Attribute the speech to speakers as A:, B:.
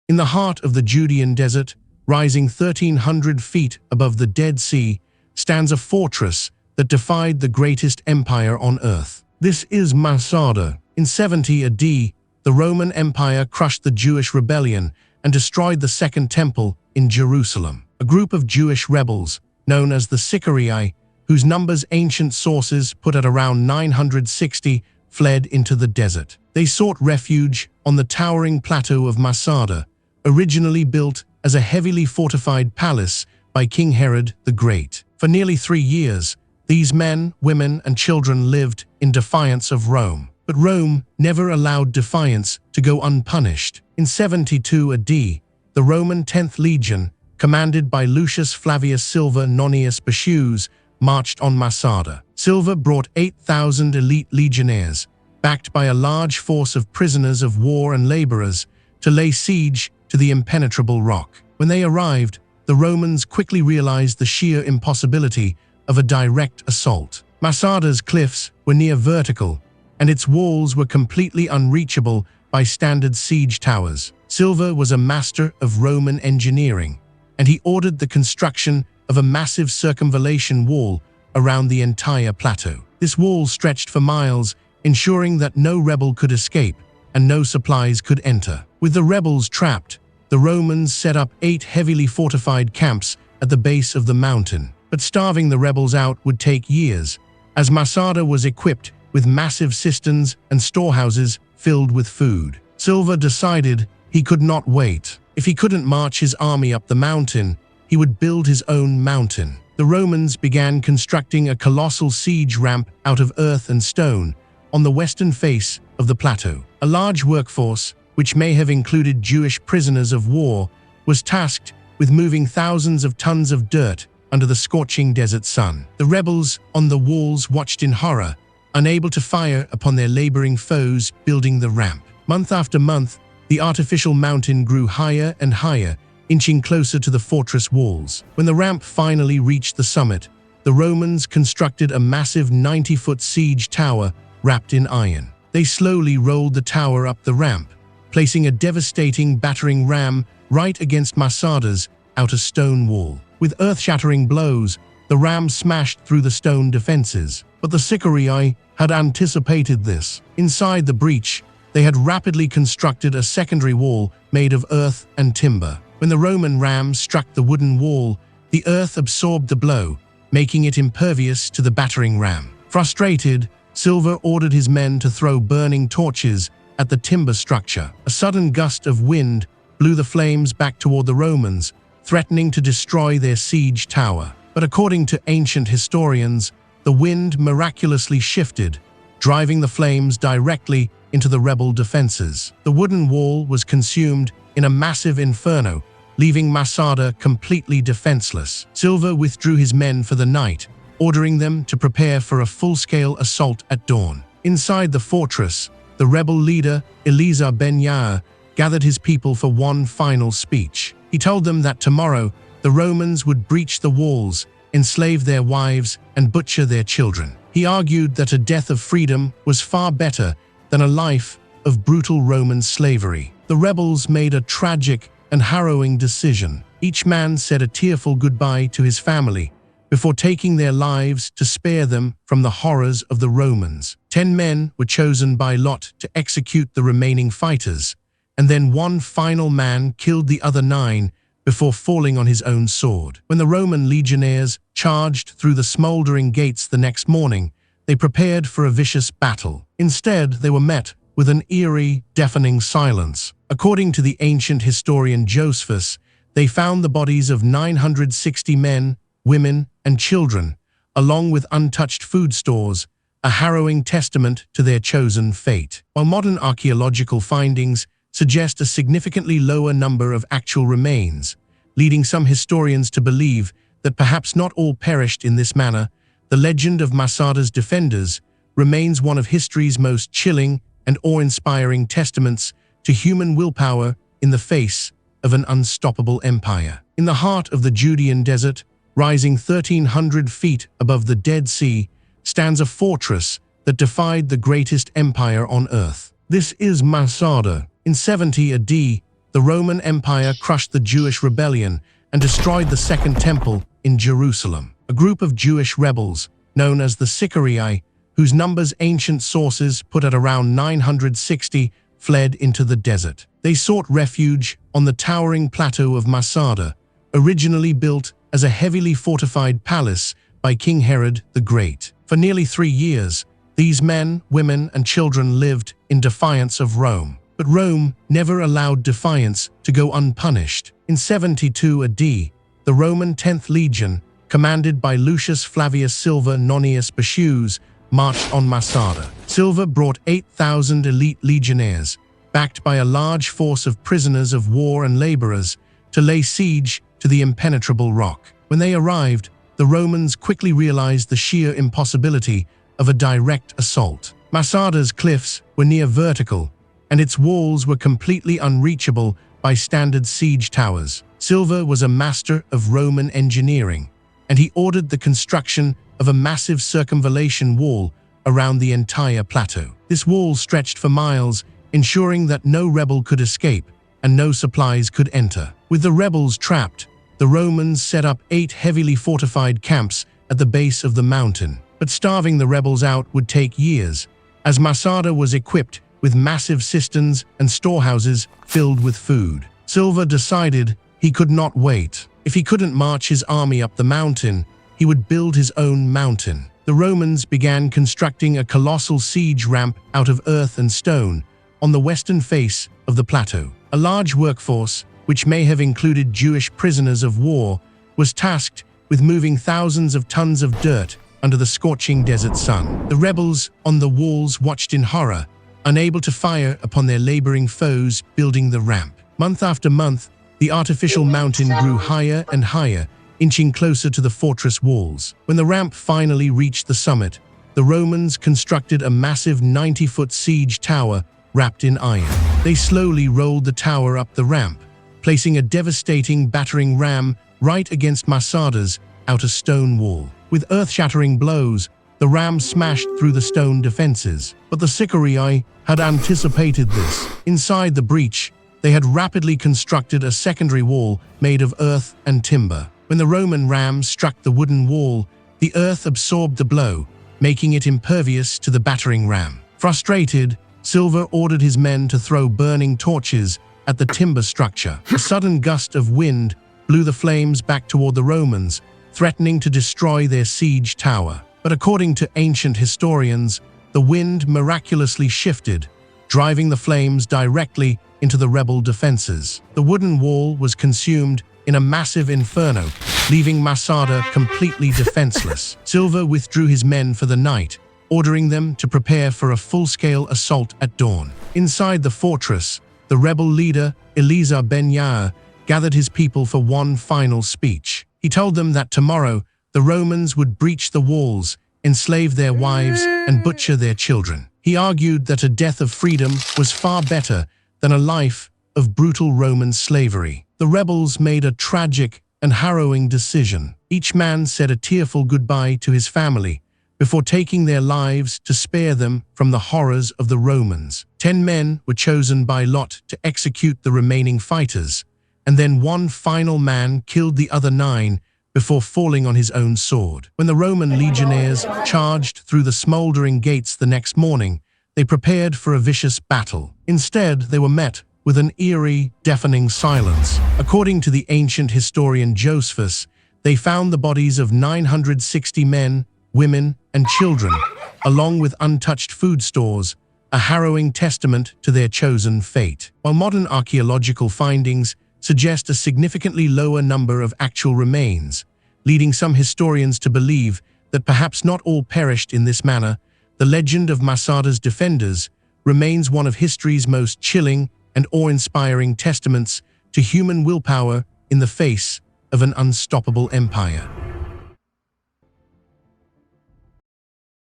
A: In the heart of the Judean Desert, rising 1,300 feet above the Dead Sea, stands a fortress that defied the greatest empire on earth. This is Masada. In 70 AD, the Roman Empire crushed the Jewish rebellion and destroyed the Second Temple in Jerusalem. A group of Jewish rebels, known as the Sicarii, whose numbers ancient sources put at around 960, fled into the desert. They sought refuge on the towering plateau of Masada, originally built as a heavily fortified palace by King Herod the Great. For nearly 3 years, these men, women, and children lived in defiance of Rome. But Rome never allowed defiance to go unpunished. In 72 AD, the Roman 10th Legion, commanded by Lucius Flavius Silva Nonius Bacchus, marched on Masada. Silva brought 8,000 elite legionnaires, backed by a large force of prisoners of war and laborers, to lay siege to the impenetrable rock. When they arrived, the Romans quickly realized the sheer impossibility of a direct assault. Masada's cliffs were near vertical, and its walls were completely unreachable by standard siege towers. Silva was a master of Roman engineering, and he ordered the construction of a massive circumvallation wall around the entire plateau. This wall stretched for miles, ensuring that no rebel could escape and no supplies could enter. With the rebels trapped, the Romans set up 8 heavily fortified camps at the base of the mountain. But starving the rebels out would take years, as Masada was equipped with massive cisterns and storehouses filled with food. Silva decided he could not wait. If he couldn't march his army up the mountain, he would build his own mountain. The Romans began constructing a colossal siege ramp out of earth and stone on the western face of the plateau. A large workforce, which may have included Jewish prisoners of war, was tasked with moving thousands of tons of dirt under the scorching desert sun. The rebels on the walls watched in horror, unable to fire upon their laboring foes building the ramp. Month after month, the artificial mountain grew higher and higher, inching closer to the fortress walls. When the ramp finally reached the summit, the Romans constructed a massive 90-foot siege tower wrapped in iron. They slowly rolled the tower up the ramp, placing a devastating battering ram right against Masada's outer stone wall. With earth-shattering blows, the ram smashed through the stone defenses. But the Sicarii had anticipated this. Inside the breach, they had rapidly constructed a secondary wall made of earth and timber. When the Roman ram struck the wooden wall, the earth absorbed the blow, making it impervious to the battering ram. Frustrated, Silva ordered his men to throw burning torches at the timber structure. A sudden gust of wind blew the flames back toward the Romans, threatening to destroy their siege tower. But according to ancient historians, the wind miraculously shifted, driving the flames directly into the rebel defenses. The wooden wall was consumed in a massive inferno, leaving Masada completely defenseless. Silva withdrew his men for the night, ordering them to prepare for a full-scale assault at dawn. Inside the fortress, the rebel leader, Eleazar ben Yair, gathered his people for one final speech. He told them that tomorrow, the Romans would breach the walls, enslave their wives, and butcher their children. He argued that a death of freedom was far better than a life of brutal Roman slavery. The rebels made a tragic and harrowing decision. Each man said a tearful goodbye to his family before taking their lives to spare them from the horrors of the Romans. 10 men were chosen by lot to execute the remaining fighters, and then one final man killed the other 9 before falling on his own sword. When the Roman legionnaires charged through the smoldering gates the next morning, they prepared for a vicious battle. Instead, they were met with an eerie, deafening silence. According to the ancient historian Josephus, they found the bodies of 960 men, women, and children, along with untouched food stores, a harrowing testament to their chosen fate. While modern archaeological findings suggest a significantly lower number of actual remains, leading some historians to believe that perhaps not all perished in this manner, the legend of Masada's defenders remains one of history's most chilling and awe-inspiring testaments to human willpower in the face of an unstoppable empire. In the heart of the Judean Desert, rising 1,300 feet above the Dead Sea, stands a fortress that defied the greatest empire on earth. This is Masada. In 70 AD, the the Roman Empire crushed the Jewish rebellion and destroyed the Second Temple in Jerusalem. A group of Jewish rebels, known as the Sicarii, whose numbers ancient sources put at around 960, fled into the desert. They sought refuge on the towering plateau of Masada, originally built as a heavily fortified palace by King Herod the Great. For nearly 3 years, these men, women, and children lived in defiance of Rome. But Rome never allowed defiance to go unpunished. In 72 AD, the Roman 10th Legion, commanded by Lucius Flavius Silva Nonius Bacchus, marched on Masada. Silva brought 8,000 elite legionnaires, backed by a large force of prisoners of war and laborers, to lay siege to the impenetrable rock. When they arrived, the Romans quickly realized the sheer impossibility of a direct assault. Masada's cliffs were near vertical, and its walls were completely unreachable by standard siege towers. Silva was a master of Roman engineering, and he ordered the construction of a massive circumvallation wall around the entire plateau. This wall stretched for miles, ensuring that no rebel could escape and no supplies could enter. With the rebels trapped, the Romans set up 8 heavily fortified camps at the base of the mountain. But starving the rebels out would take years, as Masada was equipped with massive cisterns and storehouses filled with food. Silva decided he could not wait. If he couldn't march his army up the mountain, he would build his own mountain. The Romans began constructing a colossal siege ramp out of earth and stone on the western face of the plateau. A large workforce, which may have included Jewish prisoners of war, was tasked with moving thousands of tons of dirt under the scorching desert sun. The rebels on the walls watched in horror, unable to fire upon their laboring foes building the ramp. Month after month, the artificial mountain grew higher and higher, inching closer to the fortress walls. When the ramp finally reached the summit, the Romans constructed a massive 90-foot siege tower wrapped in iron. They slowly rolled the tower up the ramp, placing a devastating battering ram right against Masada's outer stone wall. With earth-shattering blows, the ram smashed through the stone defenses. But the Sicarii had anticipated this. Inside the breach, they had rapidly constructed a secondary wall made of earth and timber. When the Roman ram struck the wooden wall, the earth absorbed the blow, making it impervious to the battering ram. Frustrated, Silva ordered his men to throw burning torches at the timber structure. A sudden gust of wind blew the flames back toward the Romans, threatening to destroy their siege tower. But according to ancient historians, the wind miraculously shifted, driving the flames directly into the rebel defenses. The wooden wall was consumed in a massive inferno, leaving Masada completely defenseless. Silva withdrew his men for the night, ordering them to prepare for a full-scale assault at dawn. Inside the fortress, the rebel leader, Eleazar ben Yair, gathered his people for one final speech. He told them that tomorrow, the Romans would breach the walls, enslave their wives, and butcher their children. He argued that a death of freedom was far better than a life of brutal Roman slavery. The rebels made a tragic and harrowing decision. Each man said a tearful goodbye to his family before taking their lives to spare them from the horrors of the Romans. 10 men were chosen by lot to execute the remaining fighters, and then one final man killed the other 9 before falling on his own sword. When the Roman legionnaires charged through the smoldering gates the next morning, they prepared for a vicious battle. Instead, they were met with an eerie, deafening silence. According to the ancient historian Josephus, they found the bodies of 960 men, women, and children, along with untouched food stores, a harrowing testament to their chosen fate. While modern archaeological findings suggest a significantly lower number of actual remains, leading some historians to believe that perhaps not all perished in this manner, the legend of Masada's defenders remains one of history's most chilling and awe-inspiring testaments to human willpower in the face of an unstoppable empire.